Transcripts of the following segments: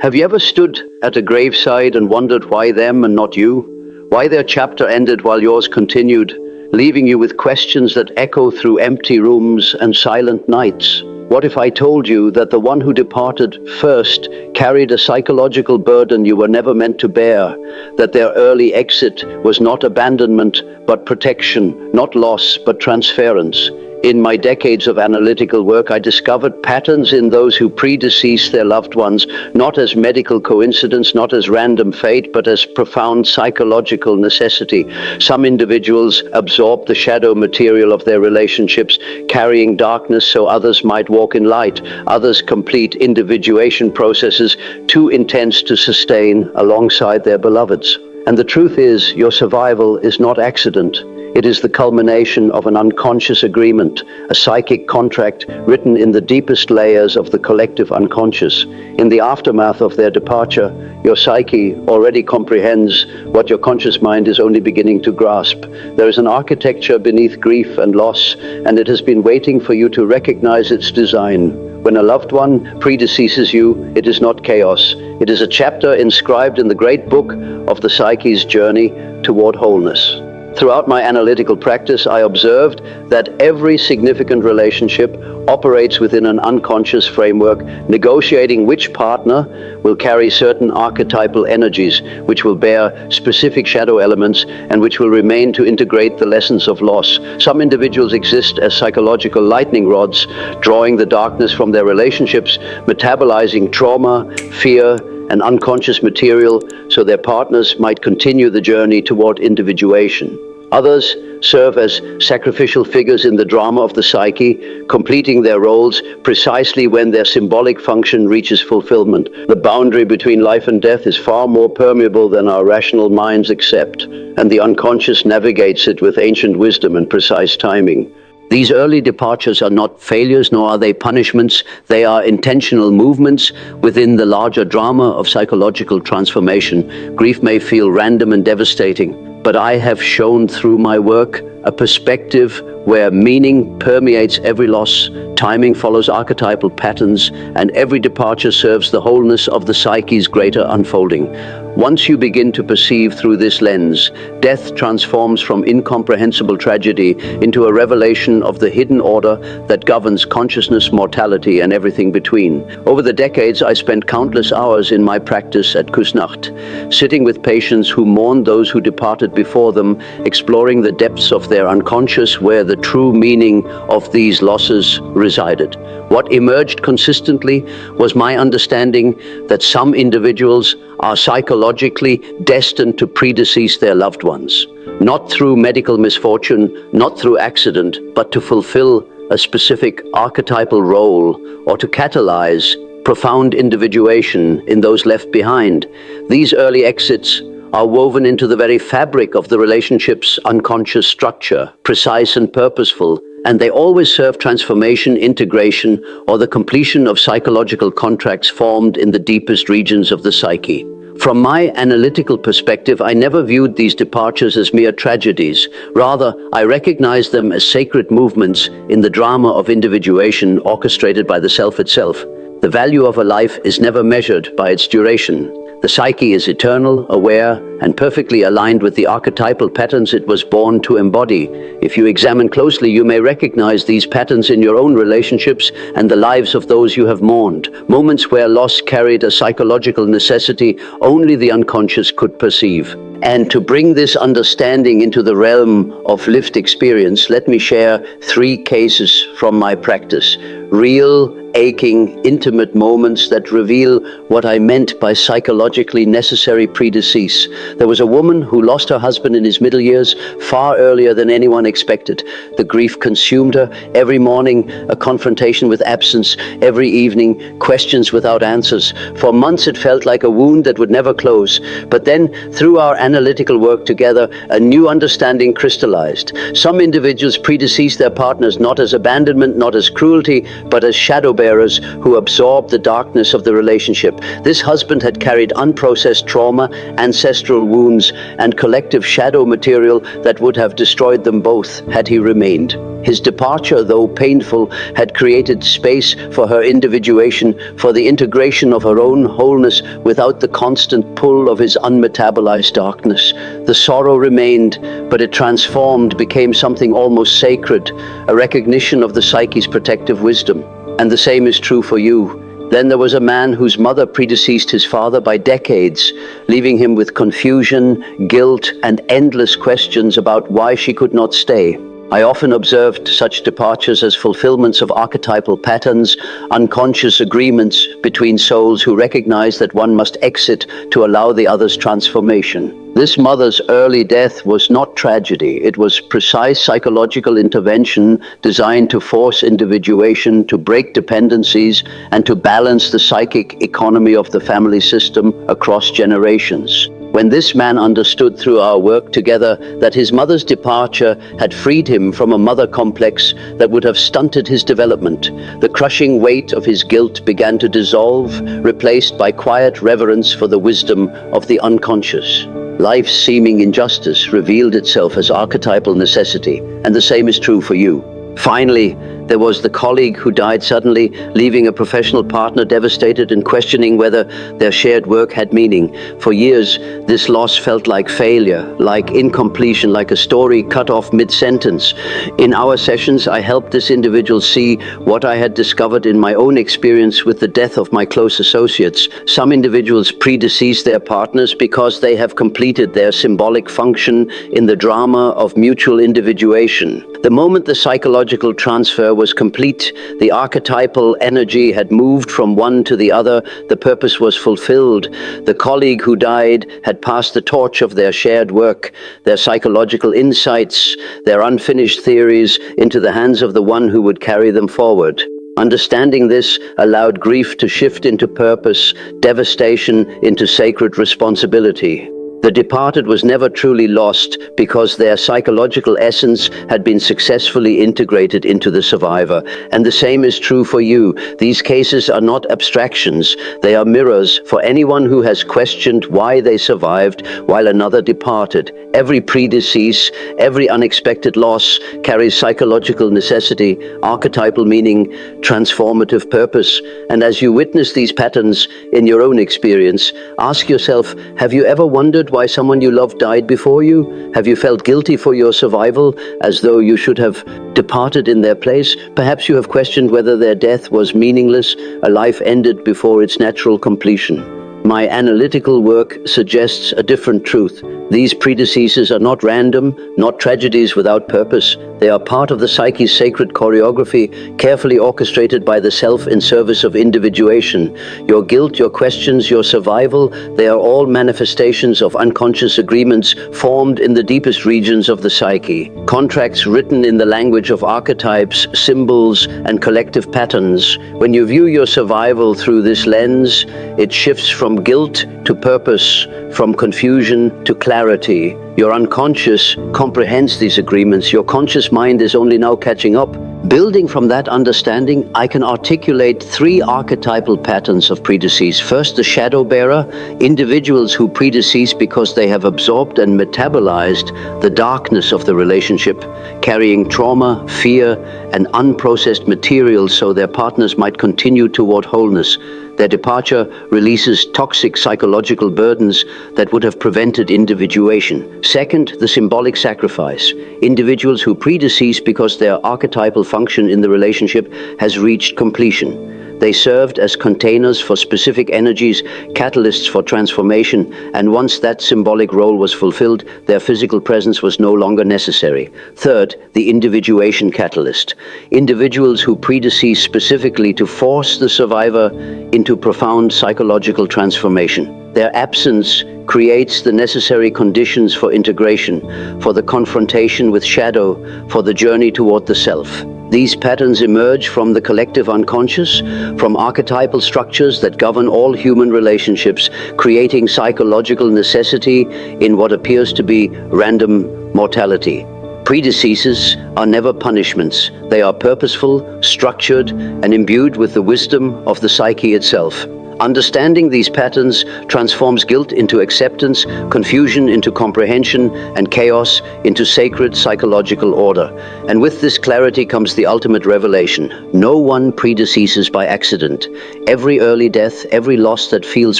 Have you ever stood at a graveside and wondered why them and not you? Why their chapter ended while yours continued, leaving you with questions that echo through empty rooms and silent nights? What if I told you that the one who departed first carried a psychological burden you were never meant to bear, that their early exit was not abandonment but protection, not loss but transference? In my decades of analytical work, I discovered patterns in those who predeceased their loved ones, not as medical coincidence, not as random fate, but as profound psychological necessity. Some individuals absorb the shadow material of their relationships, carrying darkness so others might walk in light. Others complete individuation processes too intense to sustain alongside their beloveds. And the truth is, your survival is not accident. It is the culmination of an unconscious agreement, a psychic contract written in the deepest layers of the collective unconscious. In the aftermath of their departure, your psyche already comprehends what your conscious mind is only beginning to grasp. There is an architecture beneath grief and loss, and it has been waiting for you to recognize its design. When a loved one predeceases you, it is not chaos. It is a chapter inscribed in the great book of the psyche's journey toward wholeness. Throughout my analytical practice, I observed that every significant relationship operates within an unconscious framework, negotiating which partner will carry certain archetypal energies, which will bear specific shadow elements, and which will remain to integrate the lessons of loss. Some individuals exist as psychological lightning rods, drawing the darkness from their relationships, metabolizing trauma, fear, and unconscious material so their partners might continue the journey toward individuation. Others serve as sacrificial figures in the drama of the psyche, completing their roles precisely when their symbolic function reaches fulfillment. The boundary between life and death is far more permeable than our rational minds accept, and the unconscious navigates it with ancient wisdom and precise timing. These early departures are not failures, nor are they punishments. They are intentional movements within the larger drama of psychological transformation. Grief may feel random and devastating, but I have shown through my work a perspective where meaning permeates every loss, timing follows archetypal patterns, and every departure serves the wholeness of the psyche's greater unfolding. Once you begin to perceive through this lens, death transforms from incomprehensible tragedy into a revelation of the hidden order that governs consciousness, mortality, and everything between. Over the decades, I spent countless hours in my practice at Kusnacht, sitting with patients who mourned those who departed before them, exploring the depths of their unconscious where the true meaning of these losses resided. What emerged consistently was my understanding that some individuals are psychologically destined to predecease their loved ones, not through medical misfortune, not through accident, but to fulfill a specific archetypal role or to catalyze profound individuation in those left behind. These early exits are woven into the very fabric of the relationship's unconscious structure, precise and purposeful, and they always serve transformation, integration, or the completion of psychological contracts formed in the deepest regions of the psyche. From my analytical perspective, I never viewed these departures as mere tragedies. Rather, I recognized them as sacred movements in the drama of individuation orchestrated by the self itself. The value of a life is never measured by its duration. The psyche is eternal, aware, and perfectly aligned with the archetypal patterns it was born to embody. If you examine closely, you may recognize these patterns in your own relationships and the lives of those you have mourned. Moments where loss carried a psychological necessity only the unconscious could perceive. And to bring this understanding into the realm of lived experience, let me share 3 cases from my practice. Real, aching, intimate moments that reveal what I meant by psychologically necessary predecease. There was a woman who lost her husband in his middle years far earlier than anyone expected. The grief consumed her. Every morning, a confrontation with absence. Every evening, questions without answers. For months, it felt like a wound that would never close. But then, through our analytical work together, a new understanding crystallized. Some individuals predeceased their partners not as abandonment, not as cruelty, but as shadow bearers who absorbed the darkness of the relationship. This husband had carried unprocessed trauma, ancestral wounds, and collective shadow material that would have destroyed them both had he remained. His departure, though painful, had created space for her individuation, for the integration of her own wholeness without the constant pull of his unmetabolized darkness. The sorrow remained, but it transformed, became something almost sacred, a recognition of the psyche's protective wisdom. And the same is true for you. Then there was a man whose mother predeceased his father by decades, leaving him with confusion, guilt, and endless questions about why she could not stay. I often observed such departures as fulfillments of archetypal patterns, unconscious agreements between souls who recognize that one must exit to allow the other's transformation. This mother's early death was not tragedy. It was precise psychological intervention designed to force individuation, to break dependencies, and to balance the psychic economy of the family system across generations. When this man understood through our work together that his mother's departure had freed him from a mother complex that would have stunted his development, the crushing weight of his guilt began to dissolve, replaced by quiet reverence for the wisdom of the unconscious. Life's seeming injustice revealed itself as archetypal necessity, and the same is true for you. Finally, there was the colleague who died suddenly, leaving a professional partner devastated and questioning whether their shared work had meaning. For years, this loss felt like failure, like incompletion, like a story cut off mid-sentence. In our sessions, I helped this individual see what I had discovered in my own experience with the death of my close associates. Some individuals predecease their partners because they have completed their symbolic function in the drama of mutual individuation. The moment the psychological transfer was complete, the archetypal energy had moved from one to the other, the purpose was fulfilled. The colleague who died had passed the torch of their shared work, their psychological insights, their unfinished theories into the hands of the one who would carry them forward. Understanding this allowed grief to shift into purpose, devastation into sacred responsibility. The departed was never truly lost because their psychological essence had been successfully integrated into the survivor. And the same is true for you. These cases are not abstractions. They are mirrors for anyone who has questioned why they survived while another departed. Every predecease, every unexpected loss carries psychological necessity, archetypal meaning, transformative purpose. And as you witness these patterns in your own experience, ask yourself, have you ever wondered why someone you loved died before you? Have you felt guilty for your survival, as though you should have departed in their place? Perhaps you have questioned whether their death was meaningless, a life ended before its natural completion. My analytical work suggests a different truth. These predeceases are not random, not tragedies without purpose. They are part of the psyche's sacred choreography, carefully orchestrated by the self in service of individuation. Your guilt, your questions, your survival, they are all manifestations of unconscious agreements formed in the deepest regions of the psyche. Contracts written in the language of archetypes, symbols, and collective patterns. When you view your survival through this lens, it shifts from guilt to purpose, from confusion to clarity. Your unconscious comprehends these agreements. Your conscious mind is only now catching up. Building from that understanding, I can articulate 3 archetypal patterns of predecease. First, the shadow bearer, individuals who predecease because they have absorbed and metabolized the darkness of the relationship, carrying trauma, fear, and unprocessed material so their partners might continue toward wholeness. Their departure releases toxic psychological burdens that would have prevented individuation. Second, the symbolic sacrifice. Individuals who predecease because their archetypal function in the relationship has reached completion. They served as containers for specific energies, catalysts for transformation, and once that symbolic role was fulfilled, their physical presence was no longer necessary. Third, the individuation catalyst. Individuals who predecease specifically to force the survivor into profound psychological transformation. Their absence creates the necessary conditions for integration, for the confrontation with shadow, for the journey toward the self. These patterns emerge from the collective unconscious, from archetypal structures that govern all human relationships, creating psychological necessity in what appears to be random mortality. Predeceases are never punishments. They are purposeful, structured, and imbued with the wisdom of the psyche itself. Understanding these patterns transforms guilt into acceptance, confusion into comprehension, and chaos into sacred psychological order. And with this clarity comes the ultimate revelation. No one predeceases by accident. Every early death, every loss that feels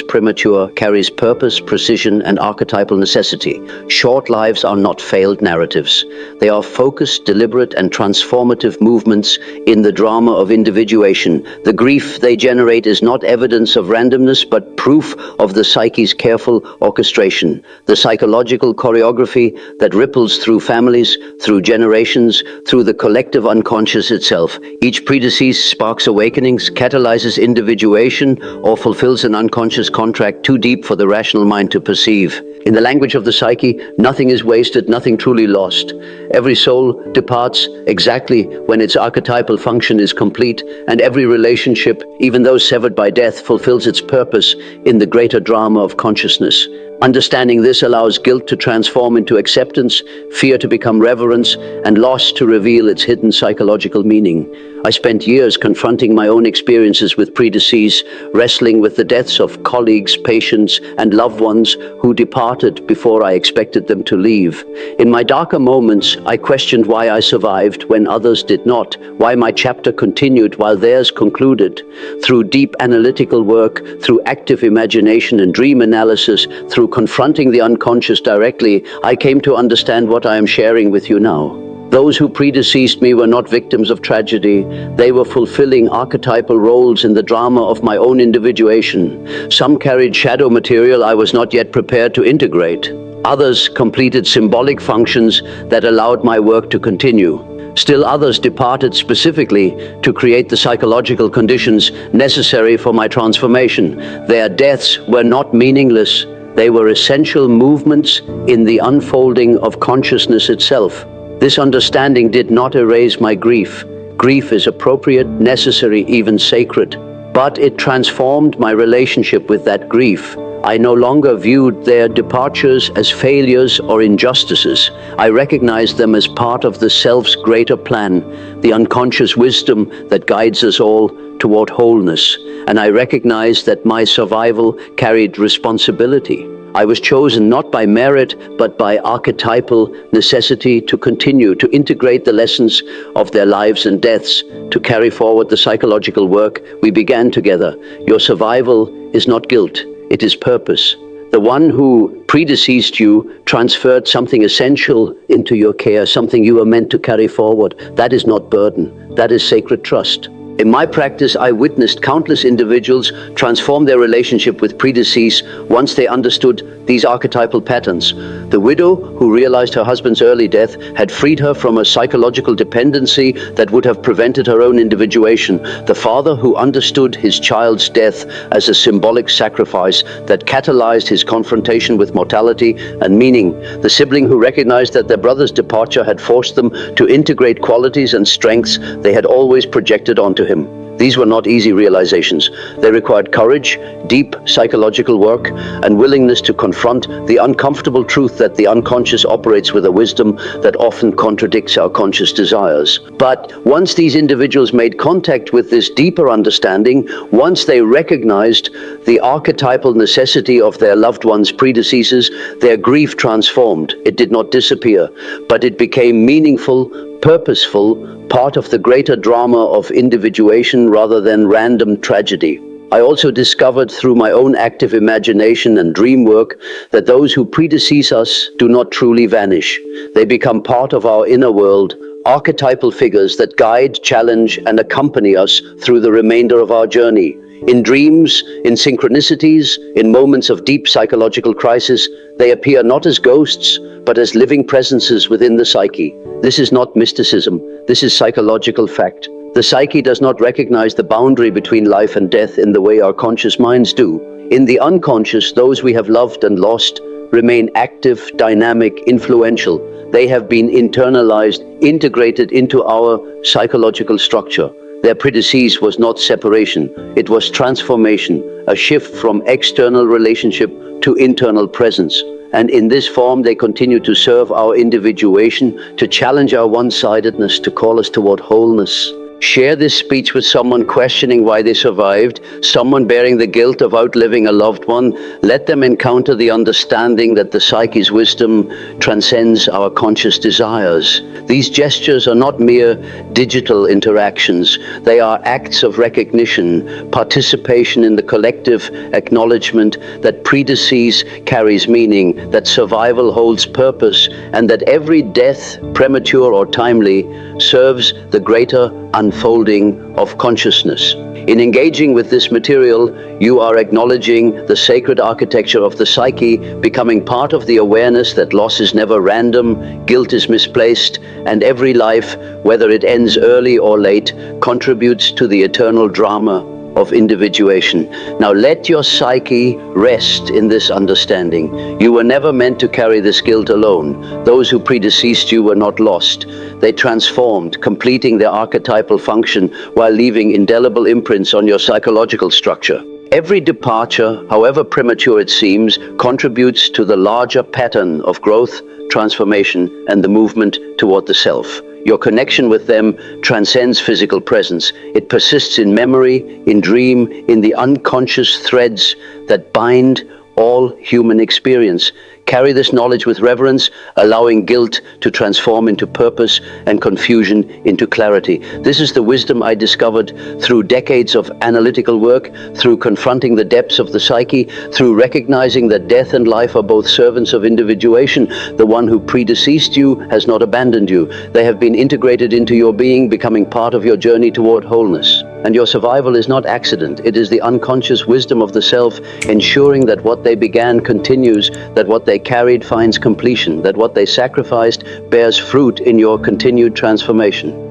premature, carries purpose, precision, and archetypal necessity. Short lives are not failed narratives. They are focused, deliberate, and transformative movements in the drama of individuation. The grief they generate is not evidence of randomness, but proof of the psyche's careful orchestration, the psychological choreography that ripples through families, through generations, through the collective unconscious itself. Each predeceased sparks awakenings, catalyzes individuation, or fulfills an unconscious contract too deep for the rational mind to perceive. In the language of the psyche, nothing is wasted, nothing truly lost. Every soul departs exactly when its archetypal function is complete, and every relationship, even though severed by death, fulfills its purpose in the greater drama of consciousness. Understanding this allows guilt to transform into acceptance, fear to become reverence, and loss to reveal its hidden psychological meaning. I spent years confronting my own experiences with predeceased, wrestling with the deaths of colleagues, patients, and loved ones who departed before I expected them to leave. In my darker moments, I questioned why I survived when others did not, why my chapter continued while theirs concluded. Through deep analytical work, through active imagination and dream analysis, through confronting the unconscious directly, I came to understand what I am sharing with you now. Those who predeceased me were not victims of tragedy. They were fulfilling archetypal roles in the drama of my own individuation. Some carried shadow material I was not yet prepared to integrate. Others completed symbolic functions that allowed my work to continue. Still others departed specifically to create the psychological conditions necessary for my transformation. Their deaths were not meaningless. They were essential movements in the unfolding of consciousness itself. This understanding did not erase my grief. Grief is appropriate, necessary, even sacred. But it transformed my relationship with that grief. I no longer viewed their departures as failures or injustices. I recognized them as part of the self's greater plan, the unconscious wisdom that guides us all toward wholeness. And I recognized that my survival carried responsibility. I was chosen not by merit, but by archetypal necessity to continue to integrate the lessons of their lives and deaths, to carry forward the psychological work we began together. Your survival is not guilt, it is purpose. The one who predeceased you transferred something essential into your care, something you were meant to carry forward. That is not burden, that is sacred trust. In my practice, I witnessed countless individuals transform their relationship with predeceased once they understood these archetypal patterns. The widow who realized her husband's early death had freed her from a psychological dependency that would have prevented her own individuation. The father who understood his child's death as a symbolic sacrifice that catalyzed his confrontation with mortality and meaning. The sibling who recognized that their brother's departure had forced them to integrate qualities and strengths they had always projected onto him. These were not easy realizations. They required courage, deep psychological work, and willingness to confront the uncomfortable truth that the unconscious operates with a wisdom that often contradicts our conscious desires. But once these individuals made contact with this deeper understanding, once they recognized the archetypal necessity of their loved ones' predeceasers, their grief transformed. It did not disappear, but it became meaningful, purposeful, part of the greater drama of individuation rather than random tragedy. I also discovered through my own active imagination and dream work that those who predecease us do not truly vanish. They become part of our inner world, archetypal figures that guide, challenge, and accompany us through the remainder of our journey. In dreams, in synchronicities, in moments of deep psychological crisis, they appear not as ghosts, but as living presences within the psyche. This is not mysticism, this is psychological fact. The psyche does not recognize the boundary between life and death in the way our conscious minds do. In the unconscious, those we have loved and lost remain active, dynamic, influential. They have been internalized, integrated into our psychological structure. Their predecease was not separation, it was transformation, a shift from external relationship to internal presence. And in this form, they continue to serve our individuation, to challenge our one-sidedness, to call us toward wholeness. Share this speech with someone questioning why they survived, someone bearing the guilt of outliving a loved one. Let them encounter the understanding that the psyche's wisdom transcends our conscious desires. These gestures are not mere digital interactions. They are acts of recognition, participation in the collective acknowledgement that predeceased carries meaning, that survival holds purpose, and that every death, premature or timely, serves the greater unfolding of consciousness. In engaging with this material, you are acknowledging the sacred architecture of the psyche, becoming part of the awareness that loss is never random, guilt is misplaced, and every life, whether it ends early or late, contributes to the eternal drama of individuation. Now let your psyche rest in this understanding. You were never meant to carry this guilt alone. Those who predeceased you were not lost. They transformed, completing their archetypal function while leaving indelible imprints on your psychological structure. Every departure, however premature it seems, contributes to the larger pattern of growth, transformation, and the movement toward the self. Your connection with them transcends physical presence. It persists in memory, in dream, in the unconscious threads that bind all human experience. Carry this knowledge with reverence, allowing guilt to transform into purpose and confusion into clarity. This is the wisdom I discovered through decades of analytical work, through confronting the depths of the psyche, through recognizing that death and life are both servants of individuation. The one who predeceased you has not abandoned you. They have been integrated into your being, becoming part of your journey toward wholeness. And your survival is not accident. It is the unconscious wisdom of the self, ensuring that what they began continues, that what they carried finds completion, that what they sacrificed bears fruit in your continued transformation.